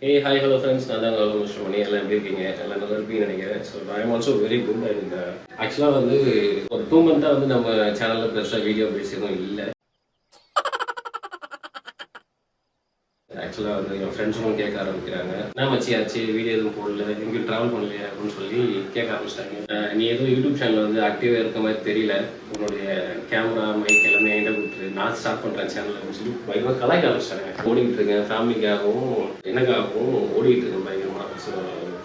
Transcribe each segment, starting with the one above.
Hey, hi, hello friends. நான் தான் mister மணி. எல்லாம் எப்படி இருக்கீங்க? எல்லாம் நல்லா இருப்பீங்கன்னு நினைக்கிறேன். So I am also very good. And ஆக்சுவலாக வந்து ஒரு 2 மந்த்தாக வந்து நம்ம சேனலில் பெருசாக வீடியோ பேசியதும் இல்லை. ஆக்சுவலாக வந்து என் ஃப்ரெண்ட்ஸும் கேட்க ஆரம்பிக்கிறாங்க. என்ன மச்சி ஆச்சு, வீடியோ எதுவும் போடல, எங்கேயும் ட்ராவல் பண்ணலையா அப்படின்னு சொல்லி கேட்க ஆரம்பிச்சிட்டாங்க. நீ எதுவும் யூடியூப் சேனல் வந்து ஆக்டிவாக இருக்க மாதிரி தெரியல, உன்னுடைய கேமரா மைக் எல்லாமே என்கிட்ட கொடுத்துரு, நான் ஸ்டார்ட் பண்ணுறேன் சேனல் அப்படின்னு சொல்லி பயங்கரமாக கலாய்க்க ஆரம்பிச்சிட்டாங்க. ஓடிக்கிட்டு இருக்கேன், ஃபேமிலிக்காகவும் எனக்காகவும் ஓடிக்கிட்டு இருக்கேன் பயங்கரமாக. ஸோ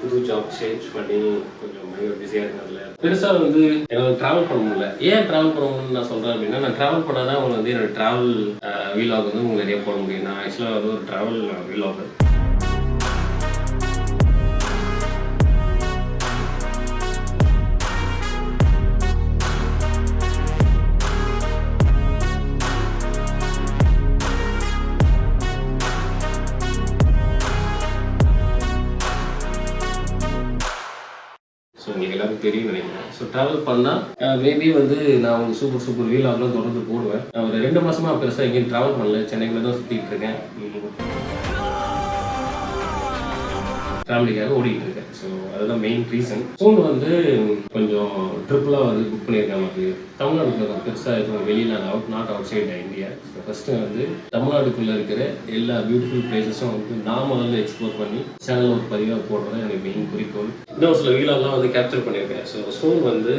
புது ஜாப் சேஞ்ச் பண்ணி கொஞ்சம் பயங்கர பிஸியாக இருக்கிறதுல பெருசாக வந்து எனக்கு ட்ராவல் பண்ண முடியல. ஏன் ட்ராவல் பண்ண முடியும்னு நான் சொல்கிறேன் அப்படின்னா, நான் ட்ராவல் பண்ணால் தான் அவங்க வந்து என்னோட ட்ராவல் வீலாக் வந்து உங்களுக்கு நிறைய போட முடியும். நான் ஆக்சுவலாக வந்து ஒரு ட்ராவல் வீலாகர். ஸோ உங்களுக்கு எல்லாருக்கும் தெரியும் நினைக்கிறேன். ஸோ ட்ராவல் பண்ணால் மேபி வந்து நான் உங்களுக்கு சூப்பர் வீலாக்லாம் தொடர்ந்து போடுவேன். நான் ஒரு 2 மாதமாக பெருசாக எங்கேயும் ட்ராவல் பண்ணல, சென்னைக்குள்ள தான் சுற்றிட்டு இருக்கேன், ஃபேமிலிக்காக ஓடிக்கிட்டு இருக்கேன். ஸோ அதுதான் மெயின் ரீசன். ஃபோன் வந்து கொஞ்சம் ட்ரிப்பிளாக வந்து புக் பண்ணியிருக்காங்க. அது தமிழ்நாடுக்குள்ள பெருசாக இருக்கும், வெளியில் not outside India. So first வந்து தமிழ்நாடுக்குள்ளே இருக்கிற எல்லா பியூட்டிஃபுல் பிளேசஸும் வந்து நான் முதல்ல எக்ஸ்ப்ளோர் பண்ணி சேனல் ஒரு பதிவாக போடுறது எனக்கு மெயின் குறிக்கோள். இன்னும் சில வீலெல்லாம் வந்து கேப்சர் பண்ணியிருக்கேன். ஸோ ஃபோன் வந்து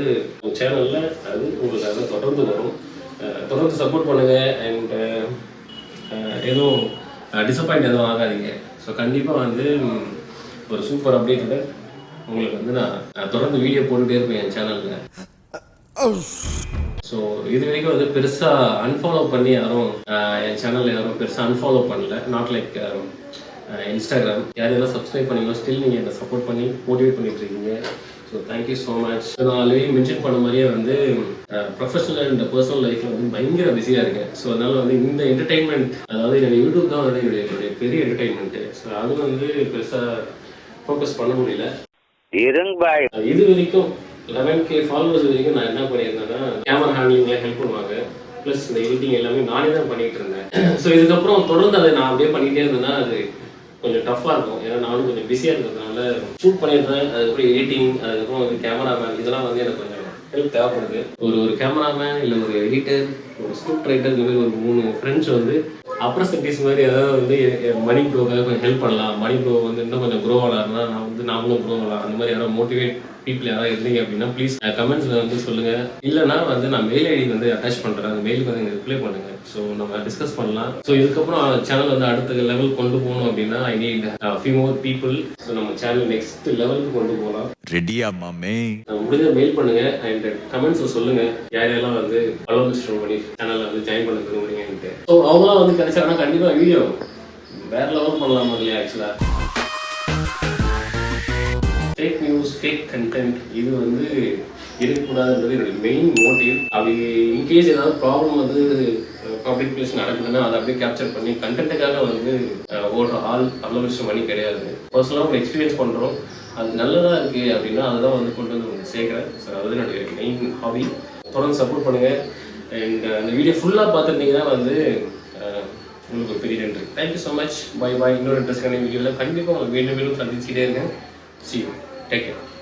சேனலில் அது உங்களுக்காக தொடர்ந்து வரும். தொடர்ந்து சப்போர்ட் பண்ணுங்கள். அண்ட் எதுவும் டிசப்பாயிண்ட் எதுவும் ஆகாதீங்க. ஸோ கண்டிப்பாக வந்து ஒரு சூப்பர் அப்டேட்டோட உங்களுக்கு வந்து நான் தொடர்ந்து வீடியோ போட்டுகிட்டே இருப்பேன் என் சேனலில். ஸோ இது வரைக்கும் வந்து பெருசாக அன்ஃபாலோ பண்ணி யாரும் என் சேனலில் யாரும் பெருசாக அன்ஃபாலோ பண்ணல. Not like Instagram. யாரெல்லாம் சப்ஸ்கிரைப் பண்ணீங்களோ ஸ்டில் நீங்கள் என்னை சப்போர்ட் பண்ணி மோட்டிவேட் பண்ணிட்டு இருக்கீங்க. So thank you so much. நான் ஆல்ரெடி மென்ஷன் பண்ண மாதிரியே வந்து ப்ரொஃபஷனல் அண்ட் பர்சனல் லைஃப்பில் வந்து பயங்கர பிஸியாக இருக்கேன். ஸோ அதனால் வந்து இந்த என்டர்டைன்மெண்ட், அதாவது என்னுடைய யூடியூப் தான் வந்து என்னுடைய பெரிய என்டர்டைன்மெண்ட்டு. ஸோ அது வந்து பெருசாக ஃபோக்கஸ் பண்ண முடியல. இது வரைக்கும் 11K ஃபாலோவர்ஸ் வரைக்கும் நான் என்ன பண்ணியிருந்தேன்னா, கேமரா ஹேண்ட்லிங்ல ஹெல்ப் பண்ணுவாங்க, ப்ளஸ் இந்த எடிட்டிங் எல்லாமே நானே தான் பண்ணிட்டு இருந்தேன். ஸோ இதுக்கப்புறம் தொடர்ந்து அதை நான் அப்படியே பண்ணிகிட்டே இருந்தேன்னா அது கொஞ்சம் டஃப்பாக இருக்கும். ஏன்னா நானும் கொஞ்சம் பிஸியாக இருக்கிறதுனால ஷூட் பண்ணிடுறேன். அதுக்கப்புறம் எடிட்டிங், அதுக்கப்புறம் வந்து கேமராமேன், இதெல்லாம் வந்து எனக்கு கொஞ்சம் ஹெல்ப் தேவைப்படுது. ஒரு கேமராமேன் இல்லை ஒரு எடிட்டர், ஒரு ஸ்கிரிப்ட் ரைட்டர், இந்த மாதிரி ஒரு 3 ஃப்ரெண்ட்ஸ் வந்து அப்ரசன்டேஸ் மாதிரி ஏதாவது வந்து மணி ப்ரோக்காக கொஞ்சம் ஹெல்ப் பண்ணலாம். மணி ப்ரோ வந்து இன்னும் கொஞ்சம் க்ரோ ஆகலாம்னா நாமளும் க்ரோ ஆகலாம். அந்த மாதிரி யாராவது மோட்டிவேட் பீப்புள் யாராவது இருந்தீங்க அப்படின்னா ப்ளீஸ் கமெண்ட்ஸில் வந்து சொல்லுங்கள். இல்லைனா வந்து நான் மெயில் ஐடி வந்து அட்டாச் பண்ணுறேன், அந்த மெயிலுக்கு வந்து எனக்கு ரிப்ளை பண்ணுங்கள். ஸோ நம்ம டிஸ்கஸ் பண்ணலாம். ஸோ இதுக்கப்புறம் சேனல் வந்து அடுத்த லெவல் கொண்டு போகணும் அப்படின்னா I need few more people. So நம்ம சேனல் நெக்ஸ்ட் லெவலுக்கு கொண்டு போகலாம். ரெடியா மாமே? முடிஞ்ச மெயில் பண்ணுங்க அண்ட் கமெண்ட்ஸை சொல்லுங்க யாரெல்லாம் வந்து ஹலோ மிஸ்டர் மணி சேனலில் வந்து ஜாயின் பண்ண விரும்புறீங்கன்ட்டு. ஸோ அவங்களாம் வந்து கிடைச்சாங்கன்னா கண்டிப்பாக வீடியோ வேற லெவல் பண்ணலாம் இல்லையா? ஆக்சுவலாக ஃபேக் நியூஸ், ஃபேக் கண்டென்ட் இது வந்து இருக்கக்கூடாதுன்றது என்னுடைய மெயின் மோட்டிவ். அப்படி இன்கேஸ் ஏதாவது ப்ராப்ளம் வந்து பப்ளிக் பிளேஸ் நடக்குதுன்னா அதை அப்படியே கேப்சர் பண்ணி கண்டென்ட்டுக்காக வந்து ஓடுற ஆள் ஹலோ மிஸ்டர் மணி கிடையாது. பர்சனலாக ஒரு எக்ஸ்பீரியன்ஸ் பண்ணுறோம், அது நல்லதாக இருக்குது அப்படின்னா அதுதான் வந்து கொண்டு வந்து உங்களுக்கு சேர்க்குறேன். ஸோ அது என்னுடைய மெயின் ஹாபி. தொடர்ந்து சப்போர்ட் பண்ணுங்கள். அண்ட் அந்த வீடியோ ஃபுல்லாக பார்த்துருந்தீங்கன்னா வந்து உங்களுக்கு ஒரு பெரிய நன்றி. Thank you so much. Bye bye. இன்னொரு இன்ட்ரெஸ்டான வீடியோவில் கண்டிப்பாக உங்களுக்கு மீண்டும் சந்திச்சுட்டே இருக்கேன். See you. Take care.